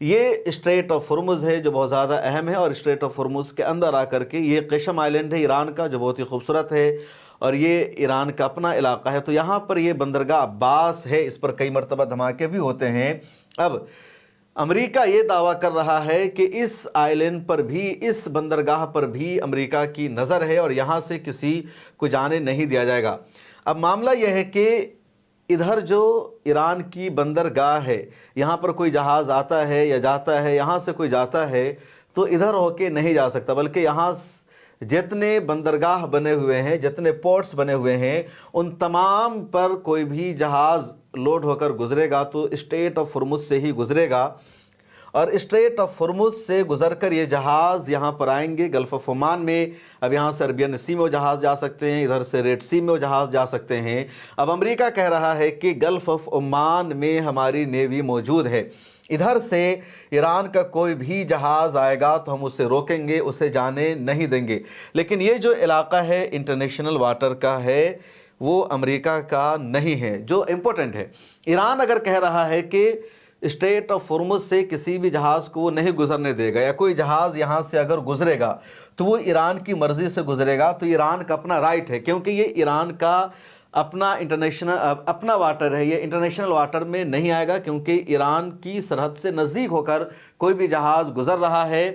یہ street of Hormuz ہے جو بہت زیادہ اہم ہے، اور اسٹریٹ آف ہرمز کے اندر آ کر کے یہ قشم آئلینڈ ہے ایران کا جو بہت ہی خوبصورت ہے، اور یہ ایران کا اپنا علاقہ ہے۔ تو یہاں پر یہ بندرگاہ عباس ہے، اس پر کئی مرتبہ دھماکے بھی ہوتے ہیں۔ اب امریکہ یہ دعویٰ کر رہا ہے کہ اس آئلینڈ پر بھی، اس بندرگاہ پر بھی امریکہ کی نظر ہے اور یہاں سے کسی کو جانے نہیں دیا جائے گا۔ اب معاملہ یہ ہے کہ ادھر جو ایران کی بندرگاہ ہے، یہاں پر کوئی جہاز آتا ہے یا جاتا ہے، یہاں سے کوئی جاتا ہے تو ادھر ہو کے نہیں جا سکتا، بلکہ یہاں جتنے بندرگاہ بنے ہوئے ہیں، جتنے پورٹس بنے ہوئے ہیں، ان تمام پر کوئی بھی جہاز لوڈ ہو کر گزرے گا تو اسٹریٹ آف ہرمز سے ہی گزرے گا، اور اسٹریٹ آف ہرمز سے گزر کر یہ جہاز یہاں پر آئیں گے گلف آف عمان میں۔ اب یہاں سے عربین سی میں وہ جہاز جا سکتے ہیں، ادھر سے ریڈ سی میں وہ جہاز جا سکتے ہیں۔ اب امریکہ کہہ رہا ہے کہ گلف آف عمان میں ہماری نیوی موجود ہے، ادھر سے ایران کا کوئی بھی جہاز آئے گا تو ہم اسے روکیں گے، اسے جانے نہیں دیں گے۔ لیکن یہ جو علاقہ ہے انٹرنیشنل واٹر کا ہے، وہ امریکہ کا نہیں ہے، جو امپورٹنٹ ہے۔ ایران اگر کہہ رہا ہے کہ اسٹریٹ آف ہرمز سے کسی بھی جہاز کو وہ نہیں گزرنے دے گا، یا کوئی جہاز یہاں سے اگر گزرے گا تو وہ ایران کی مرضی سے گزرے گا، تو ایران کا اپنا رائٹ ہے، کیونکہ یہ ایران کا اپنا اپنا واٹر ہے، یہ انٹرنیشنل واٹر میں نہیں آئے گا، کیونکہ ایران کی سرحد سے نزدیک ہو کر کوئی بھی جہاز گزر رہا ہے۔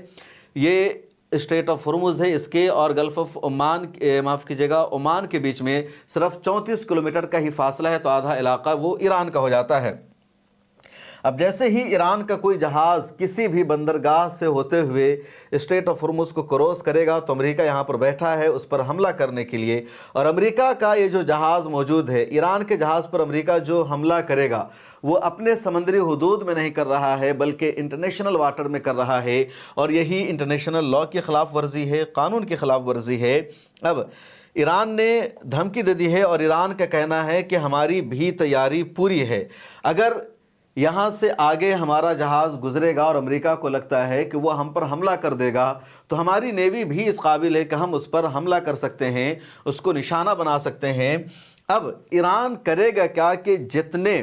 یہ اسٹریٹ آف ہرمز ہے، اس کے اور گلف آف عمان، معاف کیجیے گا، عمان کے بیچ میں صرف 34 کلومیٹر کا ہی فاصلہ ہے، تو آدھا علاقہ وہ ایران کا ہو جاتا ہے۔ اب جیسے ہی ایران کا کوئی جہاز کسی بھی بندرگاہ سے ہوتے ہوئے اسٹریٹ آف ہرمز کو کراس کرے گا تو امریکہ یہاں پر بیٹھا ہے اس پر حملہ کرنے کے لیے، اور امریکہ کا یہ جو جہاز موجود ہے، ایران کے جہاز پر امریکہ جو حملہ کرے گا وہ اپنے سمندری حدود میں نہیں کر رہا ہے، بلکہ انٹرنیشنل واٹر میں کر رہا ہے، اور یہی انٹرنیشنل لاء کی خلاف ورزی ہے، قانون کی خلاف ورزی ہے۔ اب ایران نے دھمکی دے دی ہے، اور ایران کا کہنا ہے کہ ہماری بھی تیاری پوری ہے، اگر یہاں سے آگے ہمارا جہاز گزرے گا اور امریکہ کو لگتا ہے کہ وہ ہم پر حملہ کر دے گا تو ہماری نیوی بھی اس قابل ہے کہ ہم اس پر حملہ کر سکتے ہیں، اس کو نشانہ بنا سکتے ہیں۔ اب ایران کرے گا کیا کہ جتنے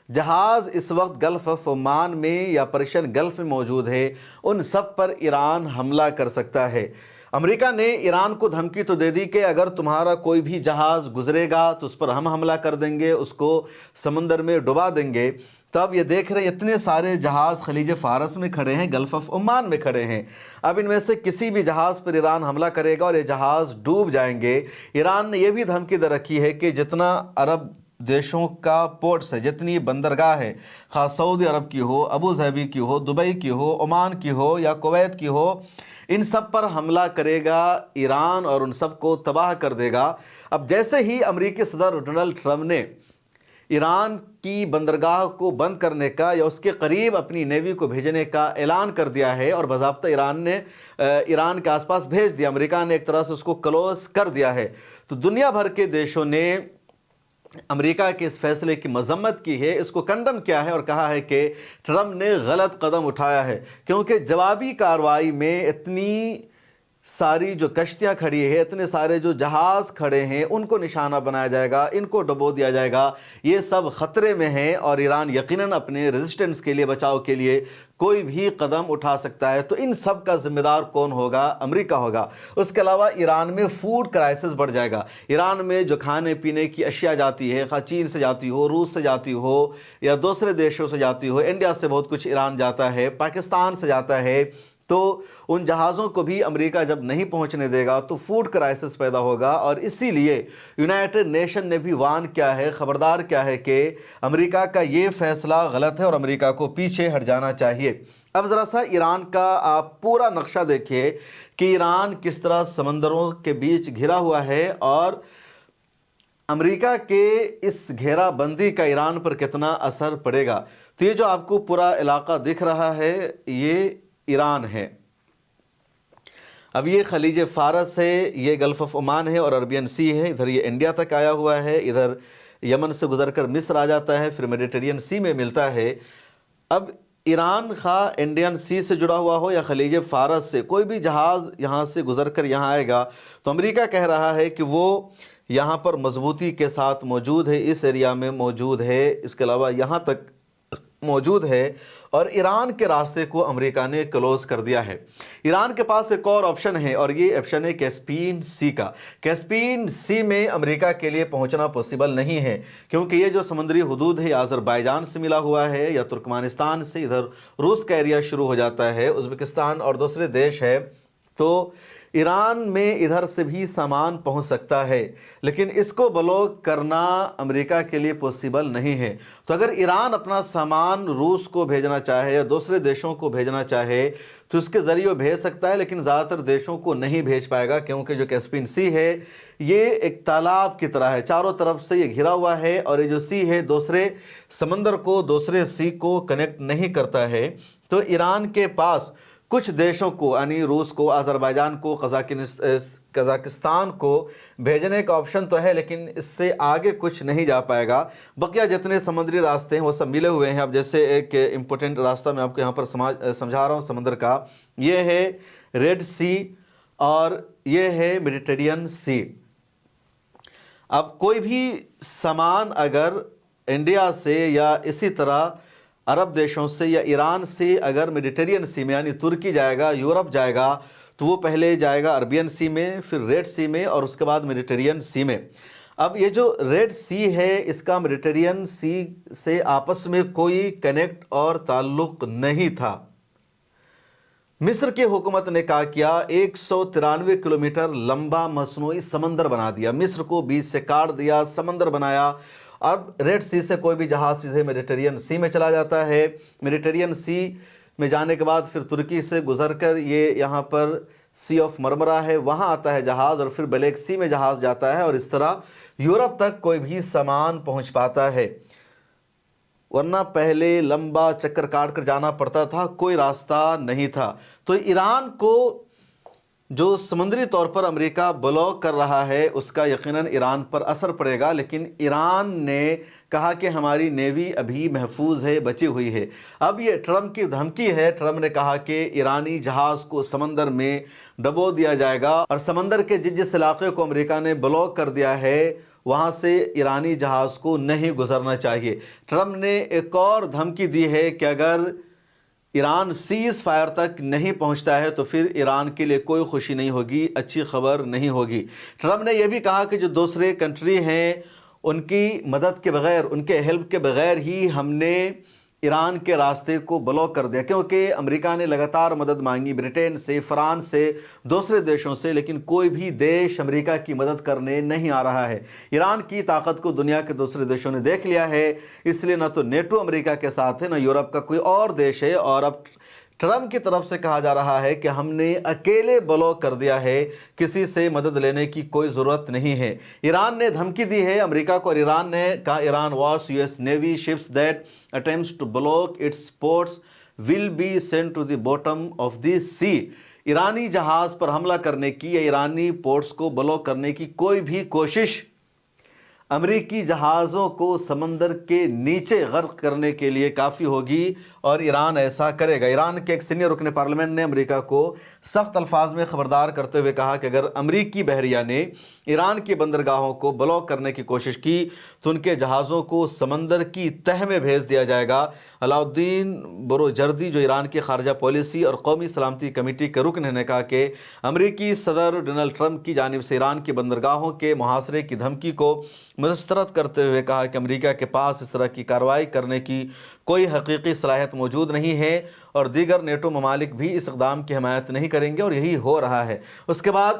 جہاز اس وقت گلف آف عمان میں یا پرشین گلف میں موجود ہے ان سب پر ایران حملہ کر سکتا ہے۔ امریکہ نے ایران کو دھمکی تو دے دی کہ اگر تمہارا کوئی بھی جہاز گزرے گا تو اس پر ہم حملہ کر دیں گے، اس کو سمندر میں ڈبا دیں گے۔ تو اب یہ دیکھ رہے ہیں اتنے سارے جہاز خلیج فارس میں کھڑے ہیں، گلف آف عمان میں کھڑے ہیں، اب ان میں سے کسی بھی جہاز پر ایران حملہ کرے گا اور یہ جہاز ڈوب جائیں گے۔ ایران نے یہ بھی دھمکی دے رکھی ہے کہ جتنا عرب دیشوں کا پورٹس ہے، جتنی بندرگاہ ہے، خاص سعودی عرب کی ہو، ابو ظہبی کی ہو، دبئی کی ہو، عمان کی ہو یا کویت کی ہو، ان سب پر حملہ کرے گا ایران اور ان سب کو تباہ کر دے گا۔ اب جیسے ہی امریکی صدر ڈونلڈ ٹرمپ نے ایران کی بندرگاہ کو بند کرنے کا یا اس کے قریب اپنی نیوی کو بھیجنے کا اعلان کر دیا ہے، اور باضابطہ ایران کے آس پاس بھیج دیا، امریکہ نے ایک طرح سے اس کو کلوز کر دیا ہے، تو دنیا بھر کے دیشوں نے امریکہ کے اس فیصلے کی مذمت کی ہے، اس کو کنڈم کیا ہے اور کہا ہے کہ ٹرمپ نے غلط قدم اٹھایا ہے، کیونکہ جوابی کارروائی میں اتنی ساری جو کشتیاں کھڑی ہیں، اتنے سارے جو جہاز کھڑے ہیں، ان کو نشانہ بنایا جائے گا، ان کو ڈبو دیا جائے گا، یہ سب خطرے میں ہیں، اور ایران یقیناً اپنے ریزسٹنس کے لیے، بچاؤ کے لیے کوئی بھی قدم اٹھا سکتا ہے۔ تو ان سب کا ذمہ دار کون ہوگا؟ امریکہ ہوگا۔ اس کے علاوہ ایران میں فوڈ کرائسس بڑھ جائے گا، ایران میں جو کھانے پینے کی اشیاء جاتی ہے، خواہ چین سے جاتی ہو، روس سے جاتی ہو یا دوسرے دیشوں سے جاتی ہو، انڈیا سے بہت کچھ ایران جاتا ہے، پاکستان سے جاتا ہے، تو ان جہازوں کو بھی امریکہ جب نہیں پہنچنے دے گا تو فوڈ کرائسس پیدا ہوگا، اور اسی لیے یونائٹڈ نیشن نے بھی وان کیا ہے، خبردار کیا ہے کہ امریکہ کا یہ فیصلہ غلط ہے اور امریکہ کو پیچھے ہٹ جانا چاہیے۔ اب ذرا سا ایران کا آپ پورا نقشہ دیکھیے کہ ایران کس طرح سمندروں کے بیچ گھرا ہوا ہے، اور امریکہ کے اس گھیرا بندی کا ایران پر کتنا اثر پڑے گا۔ تو یہ جو آپ کو پورا علاقہ دکھ رہا ہے یہ ایران ہے، اب یہ خلیج فارس ہے، یہ گلف آف عمان ہے اور عربین سی ہے، ادھر یہ انڈیا تک آیا ہوا ہے، ادھر یمن سے گزر کر مصر آ جاتا ہے، پھر میڈیٹرین سی میں ملتا ہے۔ اب ایران خواہ انڈین سی سے جڑا ہوا ہو یا خلیج فارس سے، کوئی بھی جہاز یہاں سے گزر کر یہاں آئے گا تو امریکہ کہہ رہا ہے کہ وہ یہاں پر مضبوطی کے ساتھ موجود ہے، اس ایریا میں موجود ہے، اس کے علاوہ یہاں تک موجود ہے اور ایران کے راستے کو امریکہ نے کلوز کر دیا ہے۔ ایران کے پاس ایک اور آپشن ہے اور یہ آپشن ہے کیسپین سی کا۔ کیسپین سی میں امریکہ کے لیے پہنچنا پاسبل نہیں ہے، کیونکہ یہ جو سمندری حدود ہے آذربائیجان سے ملا ہوا ہے یا ترکمانستان سے، ادھر روس کا ایریا شروع ہو جاتا ہے، ازبکستان اور دوسرے دیش ہے، تو ایران میں ادھر سے بھی سامان پہنچ سکتا ہے، لیکن اس کو بلاک کرنا امریکہ کے لیے پاسبل نہیں ہے۔ تو اگر ایران اپنا سامان روس کو بھیجنا چاہے یا دوسرے دیشوں کو بھیجنا چاہے تو اس کے ذریعے وہ بھیج سکتا ہے، لیکن زیادہ تر دیشوں کو نہیں بھیج پائے گا، کیونکہ جو کیسپین سی ہے یہ ایک تالاب کی طرح ہے، چاروں طرف سے یہ گھرا ہوا ہے، اور یہ جو سی ہے دوسرے سمندر کو دوسرے سی کو کنیکٹ نہیں کرتا ہے۔ تو ایران کے پاس کچھ دیشوں کو یعنی روس کو، آذربائیجان کو، قزاقستان کو بھیجنے کا آپشن تو ہے، لیکن اس سے آگے کچھ نہیں جا پائے گا۔ بقیہ جتنے سمندری راستے ہیں وہ سب ملے ہوئے ہیں۔ اب جیسے ایک امپورٹنٹ راستہ میں آپ کو یہاں پر سمجھا رہا ہوں سمندر کا، یہ ہے ریڈ سی اور یہ ہے میڈیٹرینین سی۔ اب کوئی بھی سامان اگر انڈیا سے یا اسی طرح عرب دیشوں سے یا ایران سے اگر میڈیٹرینین سی میں یعنی ترکی جائے گا، یورپ جائے گا، تو وہ پہلے جائے گا عربین سی میں، پھر ریڈ سی میں، اور اس کے بعد میڈیٹرینین سی میں۔ اب یہ جو ریڈ سی ہے اس کا میڈیٹرینین سی سے آپس میں کوئی کنیکٹ اور تعلق نہیں تھا۔ مصر کی حکومت نے کہا کیا 193 کلومیٹر لمبا مصنوعی سمندر بنا دیا، مصر کو بیچ سے کاٹ دیا، سمندر بنایا۔ اب ریڈ سی سے کوئی بھی جہاز سیدھے میڈیٹرینین سی میں چلا جاتا ہے، میڈیٹرینین سی میں جانے کے بعد پھر ترکی سے گزر کر یہ یہاں پر سی آف مرمرا ہے، وہاں آتا ہے جہاز، اور پھر بلیک سی میں جہاز جاتا ہے، اور اس طرح یورپ تک کوئی بھی سامان پہنچ پاتا ہے، ورنہ پہلے لمبا چکر کاٹ کر جانا پڑتا تھا، کوئی راستہ نہیں تھا۔ تو ایران کو جو سمندری طور پر امریکہ بلاک کر رہا ہے اس کا یقیناً ایران پر اثر پڑے گا، لیکن ایران نے کہا کہ ہماری نیوی ابھی محفوظ ہے، بچی ہوئی ہے۔ اب یہ ٹرمپ کی دھمکی ہے، ٹرمپ نے کہا کہ ایرانی جہاز کو سمندر میں ڈبو دیا جائے گا، اور سمندر کے جس علاقے کو امریکہ نے بلاک کر دیا ہے وہاں سے ایرانی جہاز کو نہیں گزرنا چاہیے۔ ٹرمپ نے ایک اور دھمکی دی ہے کہ اگر ایران سیز فائر تک نہیں پہنچتا ہے تو پھر ایران کے لیے کوئی خوشی نہیں ہوگی، اچھی خبر نہیں ہوگی۔ ٹرمپ نے یہ بھی کہا کہ جو دوسرے کنٹری ہیں ان کی مدد کے بغیر، ان کے ہیلپ کے بغیر ہی ہم نے ایران کے راستے کو بلاک کر دیا، کیونکہ امریکہ نے لگاتار مدد مانگی برٹین سے، فرانس سے، دوسرے دیشوں سے، لیکن کوئی بھی دیش امریکہ کی مدد کرنے نہیں آ رہا ہے۔ ایران کی طاقت کو دنیا کے دوسرے دیشوں نے دیکھ لیا ہے، اس لیے نہ تو نیٹو امریکہ کے ساتھ ہے، نہ یورپ کا کوئی اور دیش ہے، اور اب ٹرمپ کی طرف سے کہا جا رہا ہے کہ ہم نے اکیلے بلاک کر دیا ہے، کسی سے مدد لینے کی کوئی ضرورت نہیں ہے۔ ایران نے دھمکی دی ہے امریکہ کو، اور ایران نے کہا ایران وارس US navy ships that attempts to block its ports will be sent to the bottom of the sea۔ ایرانی جہاز پر حملہ کرنے کی یا ایرانی پورٹس کو بلاک کرنے کی کوئی بھی کوشش امریکی جہازوں کو سمندر کے نیچے غرق کرنے کے لیے کافی ہوگی، اور ایران ایسا کرے گا۔ ایران کے ایک سینئر رکن پارلیمنٹ نے امریکہ کو سخت الفاظ میں خبردار کرتے ہوئے کہا کہ اگر امریکی بحریہ نے ایران کی بندرگاہوں کو بلاک کرنے کی کوشش کی تو ان کے جہازوں کو سمندر کی تہہ میں بھیج دیا جائے گا۔ علاؤالدین بروجردی جو ایران کی خارجہ پالیسی اور قومی سلامتی کمیٹی کے رکن نے کہا کہ امریکی صدر ڈونلڈ ٹرمپ کی جانب سے ایران کی بندرگاہوں کے محاصرے کی دھمکی کو مسترد کرتے ہوئے کہا کہ امریکہ کے پاس اس طرح کی کارروائی کرنے کی کوئی حقیقی صلاحیت موجود نہیں ہے، اور دیگر نیٹو ممالک بھی اس اقدام کی حمایت نہیں کریں گے، اور یہی ہو رہا ہے۔ اس کے بعد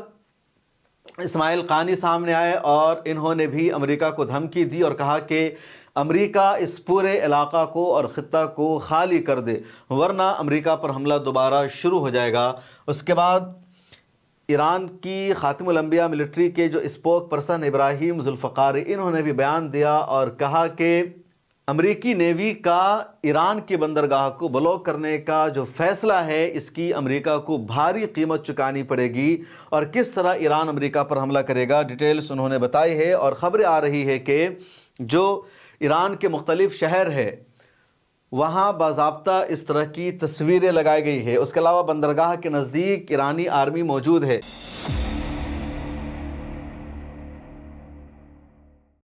اسماعیل قانی سامنے آئے اور انہوں نے بھی امریکہ کو دھمکی دی اور کہا کہ امریکہ اس پورے علاقہ کو اور خطہ کو خالی کر دے، ورنہ امریکہ پر حملہ دوبارہ شروع ہو جائے گا۔ اس کے بعد ایران کی خاتم الانبیاء ملٹری کے جو اسپوک پرسن ابراہیم ذوالفقاری، انہوں نے بھی بیان دیا اور کہا کہ امریکی نیوی کا ایران کی بندرگاہ کو بلاک کرنے کا جو فیصلہ ہے اس کی امریکہ کو بھاری قیمت چکانی پڑے گی، اور کس طرح ایران امریکہ پر حملہ کرے گا ڈیٹیلز انہوں نے بتائی ہے۔ اور خبریں آ رہی ہے کہ جو ایران کے مختلف شہر ہے وہاں باضابطہ اس طرح کی تصویریں لگائی گئی ہے، اس کے علاوہ بندرگاہ کے نزدیک ایرانی آرمی موجود ہے۔